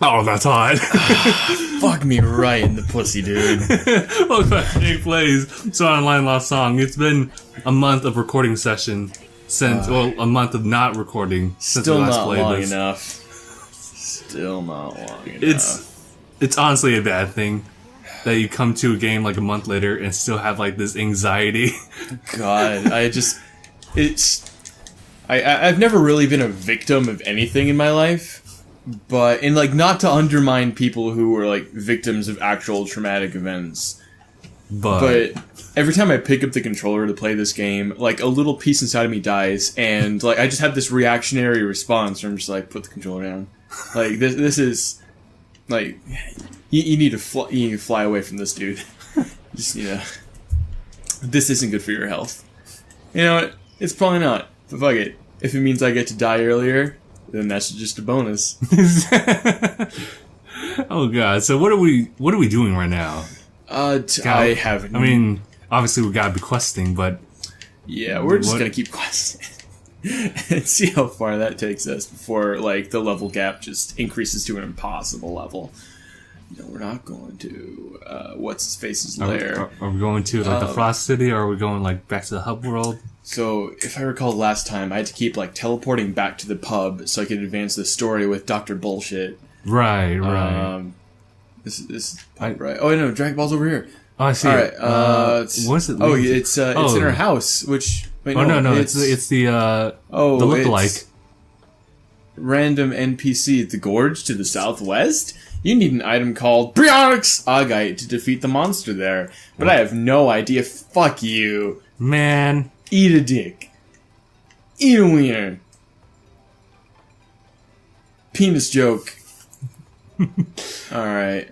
Oh, that's hot. Fuck me right in the pussy, dude. Welcome back to Jake Plays. So online lost song. It's been a month of recording session since, a month of not recording since we last played this. Still not long enough. It's honestly a bad thing that you come to a game like a month later and still have like this anxiety. God, I've never really been a victim of anything in my life. But, and like, not to undermine people who were like victims of actual traumatic events. But every time I pick up the controller to play this game, like a little piece inside of me dies, and like I just have this reactionary response where I'm just like, put the controller down. Like this is like you need to fly away from this dude. Just this isn't good for your health. You know what? It's probably not. But fuck it. If it means I get to die earlier, then that's just a bonus. Oh god! So what are we doing right now? I haven't. I mean, obviously we gotta be questing, but yeah, we're just gonna keep questing and see how far that takes us before like the level gap just increases to an impossible level. No, we're not going to what's his face's lair. Are we going to like the Frost City, or are we going like back to the hub world? So, if I recall last time, I had to keep, like, teleporting back to the pub so I could advance the story with Dr. Bullshit. Right. This pub, right? Oh, no, Dragon Ball's over here. Oh, I see. All right, what's it? Oh, it's in our house, which... Wait, no, it's the lookalike. Random NPC, the gorge to the southwest? You need an item called Briox Agite to defeat the monster there. But I have no idea. Fuck you. Man... Eat a dick. Eat a wiener. Penis joke. Alright.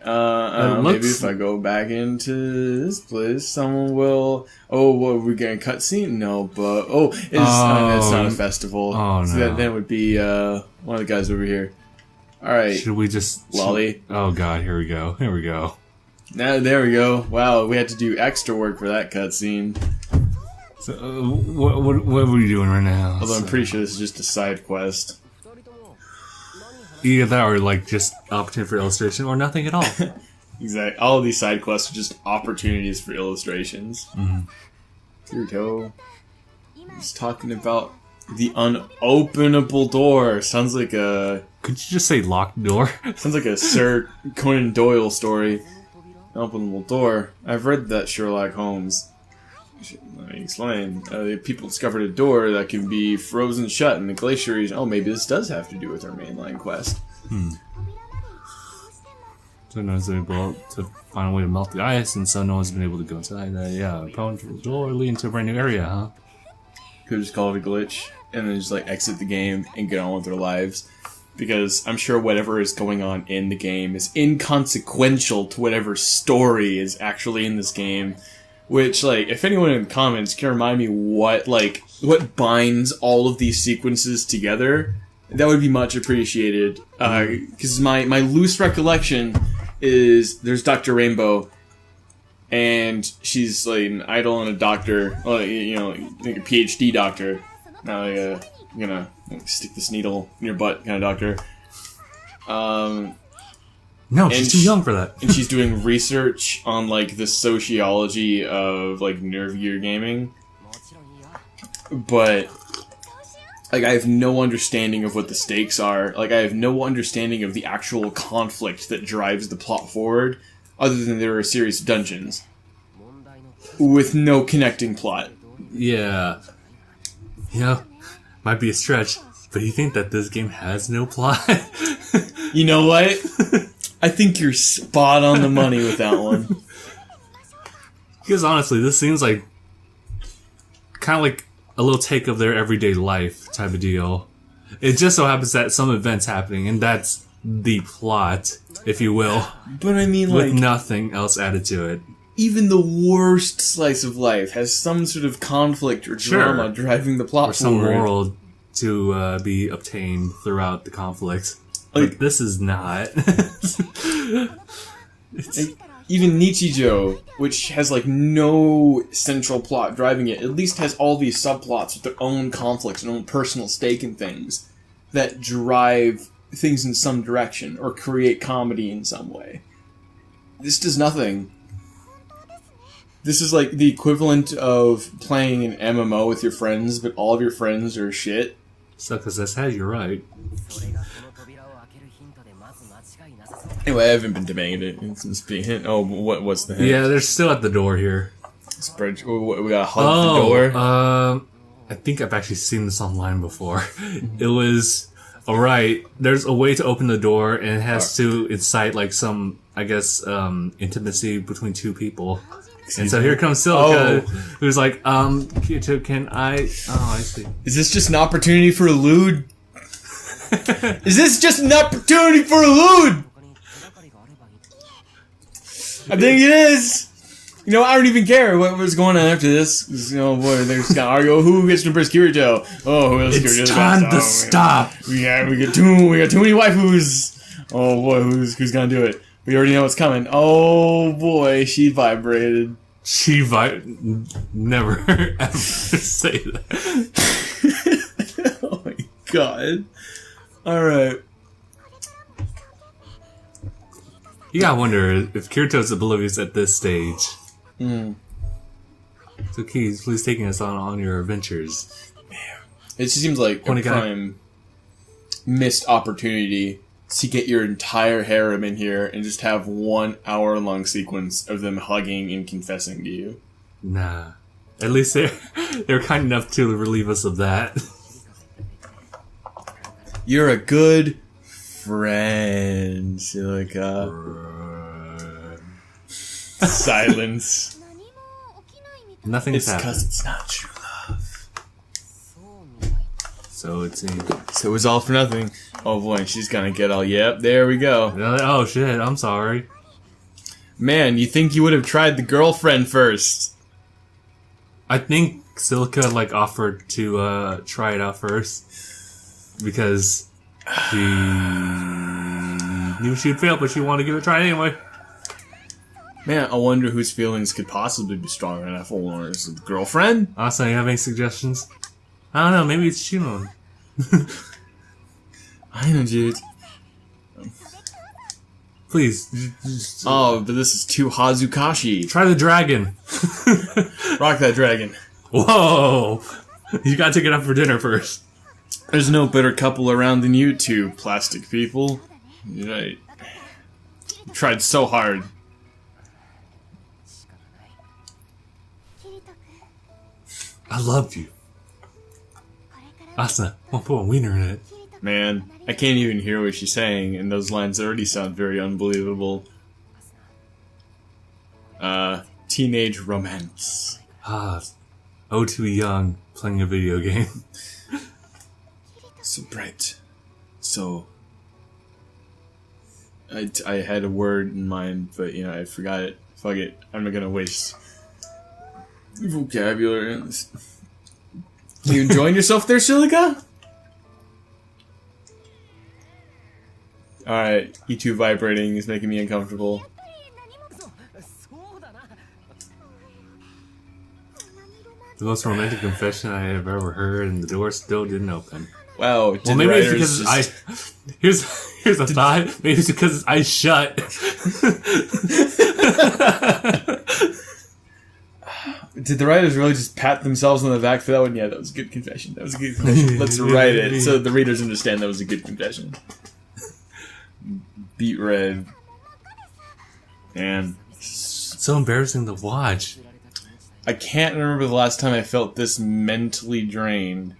Maybe if I go back into this place, someone will... Oh, what, are we getting a cutscene? No, but... it's not a festival. Oh, no. So then it would be one of the guys over here. Alright. Should we just... Lolly? Oh, God. Here we go. Now, there we go. Wow, we had to do extra work for that cutscene. So, what are we doing right now? Although I'm pretty sure this is just a side quest. Either that or, like, just opportunity for illustration or nothing at all. Exactly. All of these side quests are just opportunities for illustrations. Kirito is talking about the unopenable door. Sounds like a... Could you just say locked door? Sounds like a Sir Conan Doyle story. Unopenable door. I've read that Sherlock Holmes. Let me explain. People discovered a door that can be frozen shut in the glacier region. Oh, maybe this does have to do with our mainline quest. So no one's able to find a way to melt the ice, and so no one's been able to go inside. Penetrable door leading to a brand new area, huh? Could just call it a glitch, and then just like exit the game and get on with their lives. Because I'm sure whatever is going on in the game is inconsequential to whatever story is actually in this game. Which, like, if anyone in the comments can remind me what binds all of these sequences together, that would be much appreciated. Because my loose recollection is there's Dr. Rainbow, and she's, like, an idol and a doctor, like a PhD doctor. Not like a, stick this needle in your butt kind of doctor. No, she's too young for that. And she's doing research on, like, the sociology of, like, Nerve Gear gaming. But, like, I have no understanding of what the stakes are. Like, I have no understanding of the actual conflict that drives the plot forward, other than there are a series of dungeons. With no connecting plot. Yeah. Might be a stretch, but you think that this game has no plot? You know what? I think you're spot on the money with that one. Because honestly, this seems like kind of like a little take of their everyday life type of deal. It just so happens that some events happening, and that's the plot, if you will. But I mean, with nothing else added to it. Even the worst slice of life has some sort of conflict or drama driving the plot or some forward. moral to be obtained throughout the conflict. Like, this is not. Even Nichijou, which has like no central plot driving it, at least has all these subplots with their own conflicts and own personal stake in things that drive things in some direction or create comedy in some way. This does nothing. This is like the equivalent of playing an MMO with your friends, but all of your friends are shit. So, because that's how you're right. Anyway, I haven't been debating it since being hit. Oh, what's the hint? Yeah, they're still at the door here. Spread. We gotta hug the door. I think I've actually seen this online before. It was, alright, there's a way to open the door, and it has to incite, like, some, I guess, intimacy between two people. And so here comes Silica, who's like, Kirito, can I... Oh, I see. Is this just an opportunity for a lewd? Is this just an opportunity for a lewd? I think it is. You know, I don't even care what was going on after this. Oh boy, they're just gonna argue who gets to impress Kirito. Oh, who else? It's time to stop. We got too many waifus. Oh boy, who's gonna do it? We already know what's coming. Oh boy, she vibrated. Never ever say that. Oh my god. Alright. You gotta wonder if Kirito's oblivious at this stage. So Keys, please taking us on your adventures. It just seems like a prime missed opportunity to get your entire harem in here and just have 1 hour-long sequence of them hugging and confessing to you. Nah. At least they're kind enough to relieve us of that. You're a good friend, Silica. Silence. Nothing's happened. It's because it's not true love. So it seems. So it was all for nothing. Oh boy, she's gonna get all, yep, there we go. Oh shit, I'm sorry. Man, you think you would have tried the girlfriend first. I think Silica, like, offered to try it out first. Because she knew she'd fail, but she wanted to give it a try anyway. Man, I wonder whose feelings could possibly be strong enough for is it the girlfriend? Also, you have any suggestions? I don't know, maybe it's Shimon. I know, dude. Please. Oh, but this is too Hazukashi. Try the dragon. Rock that dragon. Whoa! You gotta take it out for dinner first. There's no better couple around than you two, plastic people. You're right. You tried so hard. I love you. Asa, I'll put a wiener in it. Man, I can't even hear what she's saying, and those lines already sound very unbelievable. Teenage romance. Oh, too young, playing a video game. So bright. So... I had a word in mind, but, you know, I forgot it. Fuck it. I'm not gonna waste vocabulary on this. You enjoying yourself there, Silica? Alright, E2 vibrating is making me uncomfortable. The most romantic confession I have ever heard, and the door still didn't open. Wow. Well, maybe it's because Here's a thought. Maybe it's because it's eyes shut. Did the writers really just pat themselves on the back for that one? Yeah, that was a good confession. That was a good confession. Let's write it so the readers understand that was a good confession. Beat red. And it's so embarrassing to watch. I can't remember the last time I felt this mentally drained.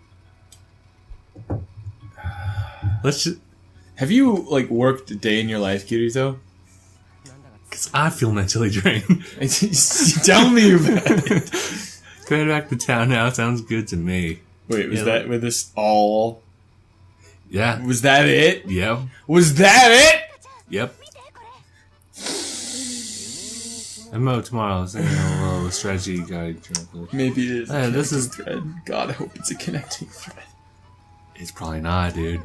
Have you, like, worked a day in your life, Kirito? Because I feel mentally drained. Tell me about it. Going back to town now sounds good to me. Wait, was this all? Yeah. Was that it? Yep. Was that it? Yep. MMO tomorrow is a strategy guide. Maybe it is. This is thread. God, I hope it's a connecting thread. It's probably not, dude.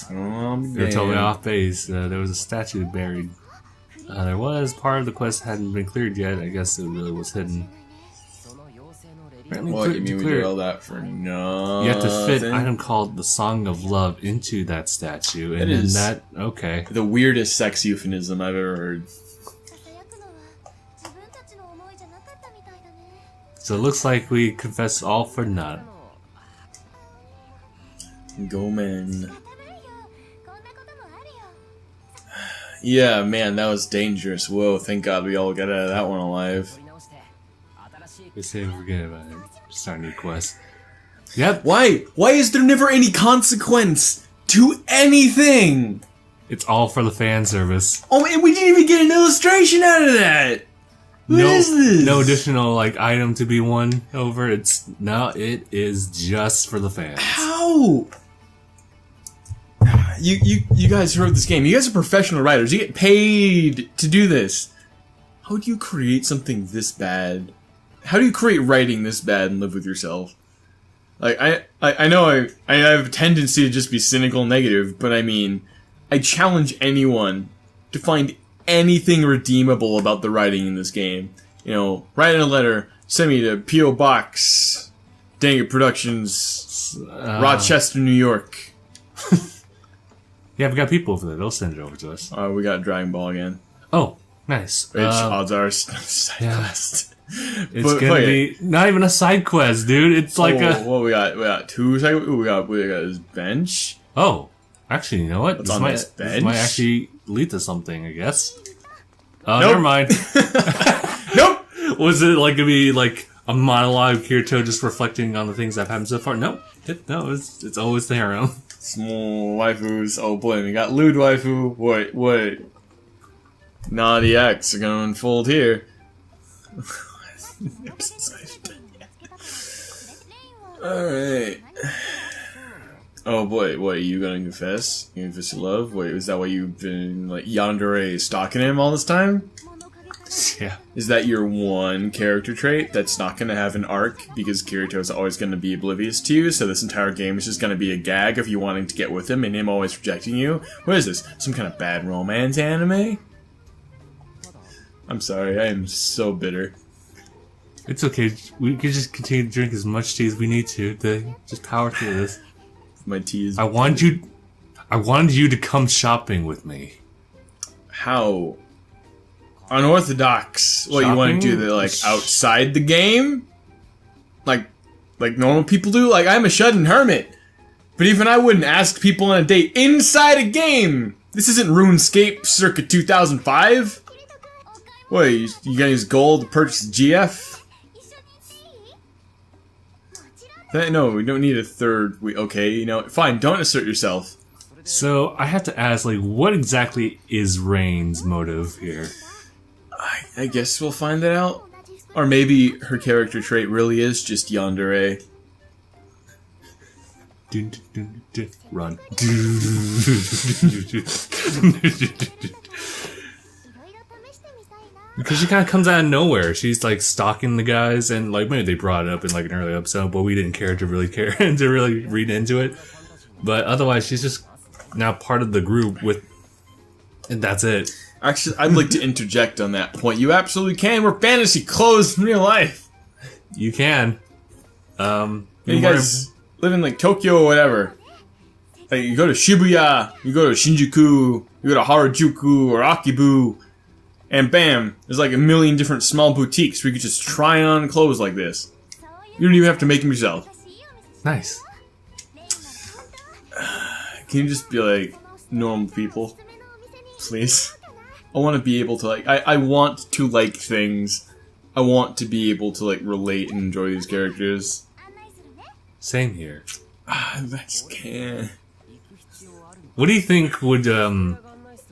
They're totally off base. There was a statue buried. There was part of the quest hadn't been cleared yet. I guess it really was hidden. Apparently, What, you mean we clear did all that for nothing? you have to fit an item called the Song of Love into that statue, and That then is- that okay. The weirdest sex euphemism I've ever heard. So it looks like we confessed all for naught. Go man. Yeah, man, that was dangerous. Whoa, thank God we all got out of that one alive. We say forget about it. Start a new quest. Yep, Why? Why is there never any consequence to anything? it's all for the fan service. Oh, and we didn't even get an illustration out of that! What is this? No additional like item to be won over. It is just for the fans. How? You guys who wrote this game, you guys are professional writers. You get paid to do this. How do you create something this bad? How do you create writing this bad and live with yourself? Like I know I have a tendency to just be cynical and negative, but I mean, I challenge anyone to find anything redeemable about the writing in this game. You know, write in a letter, send me to P.O. Box, DangIT Productions, Rochester, New York. Yeah, we got people over there. They'll send it over to us. We got Dragon Ball again. Oh, nice. Which odds are side quest. It's gonna be not even a side quest, dude. It's like Well, we got two side. We got his bench. Oh, actually, you know what? What's on this bench? might actually lead to something, I guess. Nope. Never mind. Nope. Was it like gonna be like a monologue of Kirito just reflecting on the things that have happened so far? Nope. No, it's always the harem. Small waifus. Oh boy, we got lewd waifu. What? Naughty acts are gonna unfold here. Alright. Oh boy, what, are you gonna confess? You confess your love? Wait, is that why you've been, like, yandere stalking him all this time? Yeah. Is that your one character trait that's not gonna have an arc because Kirito's always gonna be oblivious to you, so this entire game is just gonna be a gag of you wanting to get with him and him always rejecting you? What is this? Some kind of bad romance anime? I'm sorry, I am so bitter. It's okay. We can just continue to drink as much tea as we need to just power through this. My tea is... I wanted you to come shopping with me. How? Unorthodox. What, you want to do that, like, outside the game? Like normal people do? Like, I'm a shut-in hermit. But even I wouldn't ask people on a date inside a game! This isn't RuneScape circa 2005? What, you gonna use gold to purchase GF? No, we don't need a third. Okay, you know, fine, don't assert yourself. So, I have to ask, like, what exactly is Rain's motive here? I guess we'll find that out. Or maybe her character trait really is just yandere. Run. Because she kind of comes out of nowhere. She's like stalking the guys, and like maybe they brought it up in like an early episode, but we didn't care to really read into it. But otherwise, she's just now part of the group and that's it. Actually, I'd like to interject on that point. You absolutely can wear fantasy clothes in real life. You can. You guys live in like Tokyo or whatever. Like you go to Shibuya, you go to Shinjuku, you go to Harajuku or Akibu, and bam, there's like a million different small boutiques where you can just try on clothes like this. You don't even have to make them yourself. Nice. Can you just be like normal people, please? I want to be able to like. I want to like things. I want to be able to like relate and enjoy these characters. Same here. I just can't. What do you think would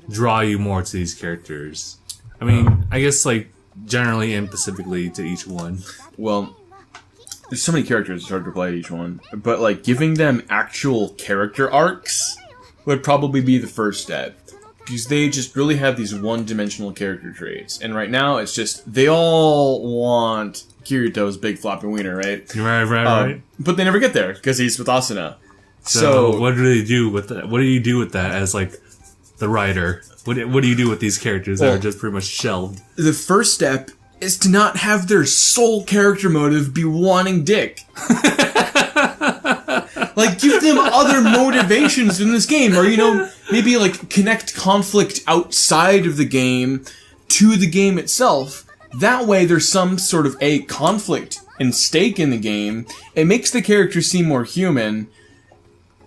draw you more to these characters? I mean, I guess like generally and specifically to each one. Well, there's so many characters, it's hard to play each one. But like giving them actual character arcs would probably be the first step. Because they just really have these one-dimensional character traits. And right now, it's just, they all want Kirito's big floppy wiener, right? Right. But they never get there, because he's with Asuna. So what do they do with that? What do you do with that as, like, the writer? What do you do with these characters that are just pretty much shelved? The first step is to not have their sole character motive be wanting dick. Like, give them other motivations in this game, or, you know, maybe, like, connect conflict outside of the game to the game itself. That way, there's some sort of, conflict and stake in the game. It makes the character seem more human.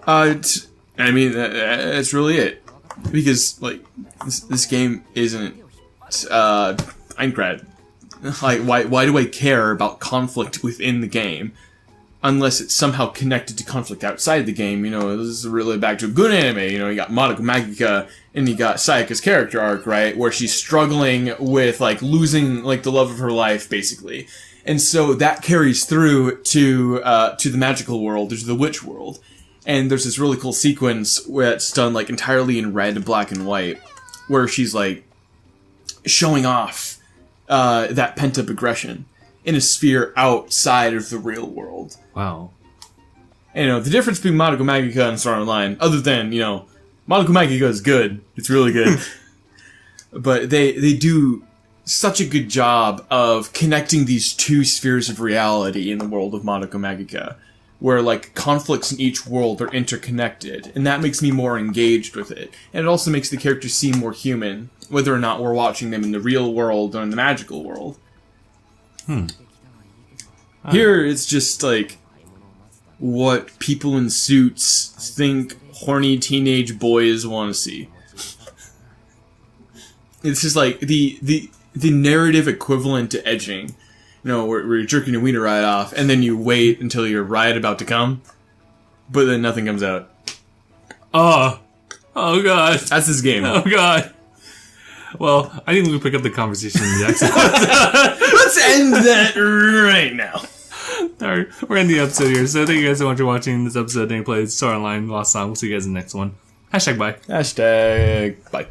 That's really it. Because, like, this game isn't, Minecraft. Like, why do I care about conflict within the game? Unless it's somehow connected to conflict outside the game. You know, this is really back to a good anime. You know, you got Madoka Magica, and you got Sayaka's character arc, right? Where she's struggling with, like, losing, like, the love of her life, basically. And so that carries through to the magical world, to the witch world. And there's this really cool sequence where it's done, like, entirely in red and black and white, where she's, like, showing off that pent-up aggression in a sphere outside of the real world. Wow. And, you know, the difference between Madoka Magica and Sword Art Online, other than, you know, Madoka Magica is good. It's really good. But they do such a good job of connecting these two spheres of reality in the world of Madoka Magica, where, like, conflicts in each world are interconnected, and that makes me more engaged with it. And it also makes the characters seem more human, whether or not we're watching them in the real world or in the magical world. Here, it's just, like, what people in suits think horny teenage boys want to see. It's just, like, the narrative equivalent to edging. You know, where you're jerking your wiener right off, and then you wait until you're right about to come, but then nothing comes out. Oh god. That's this game. Oh god. Well, I think we pick up the conversation in the next episode. Let's end that right now. Alright, we're ending the episode here. So thank you guys so much for watching this episode of DangIT Sword Art Online Lost Song. We'll see you guys in the next one. #bye. #bye.